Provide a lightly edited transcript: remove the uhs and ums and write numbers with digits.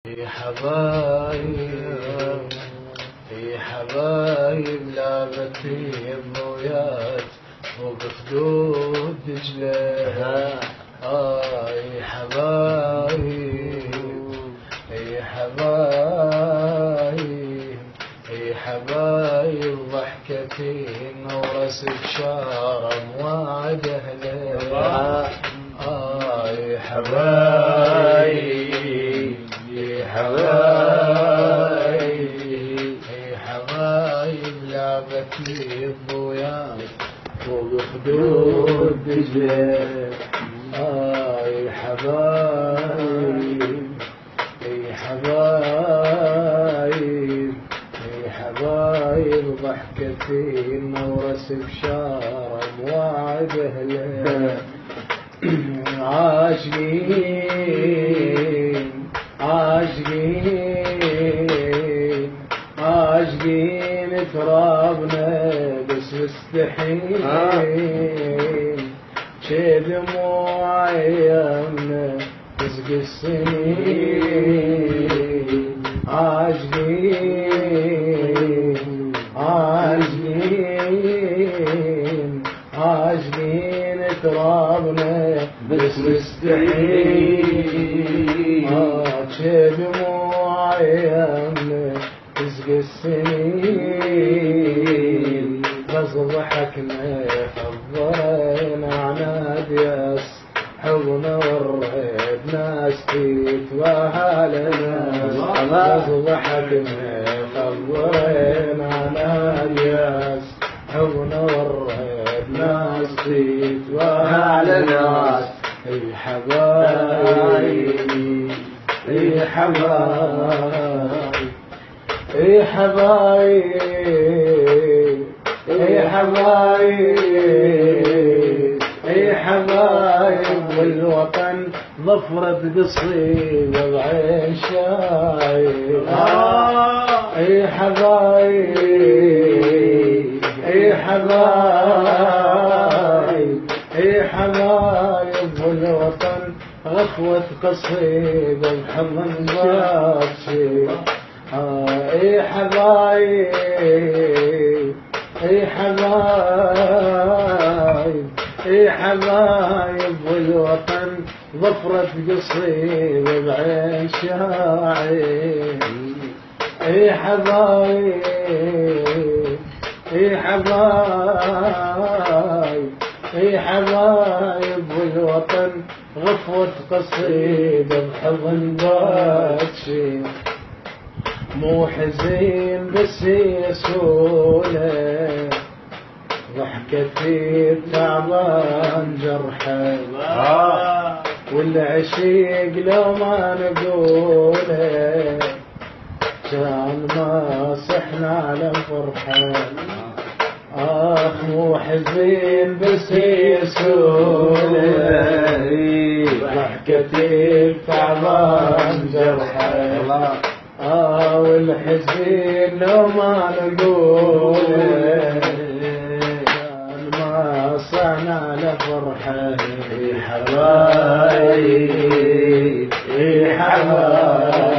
يا حبايب يا حبايب لعبتي بمويات فوق خدود دجلة. يا حبايب يا حبايب يا حبايب ضحكتي نورس بشارة موعد أهلها. يا حبايب يا حبايب يا حبايب لعبتي الضويان فوق خدود دجلة. يا حبايب يا حبايب يا حبايب ضحكتي نورس بشارة موعد أهلها. عاشقين عاشقين عاشقين ترابنا بس مستحيل شي دموع ايامنا تسقي السنين. عاشقين عاشقين عاشقين ترابنا بس مستحيل شي دموع ايامنا تسقي السنين. بس ضحكنا حضرنا عناد ياس حضنا وريت ناس تتباهى لنا. بس ضحكنا حضرنا عناد ياس حضنا وريت ناس تتباهى لنا. يا حبايب يا حبايب يا حبايب يا حبايب يا حبايب والوطن ظفرت قصيدة بعين شايب. يا حبايب يا حبايب يا حبايب والوطن غفوة قصيدة بحضن جاتشي. يا حبايب يا حبايب يا حبايب والوطن ظفرت قصيدة بعين شاعر. يا حبايب يا حبايب يا حبايب والوطن غفوة قصيدة بحضن باتشي. مو حزين بس يسولة ضحكتي تعبان جرحه. والعشيق لو ما نقوله كان ما صحنا على فرحه. مو حزين بس يسولة ضحكتي تعبان جرحه. والحزين لو ما نقوله كان ما صعنا لفرحة. يا حبايب يا حبايب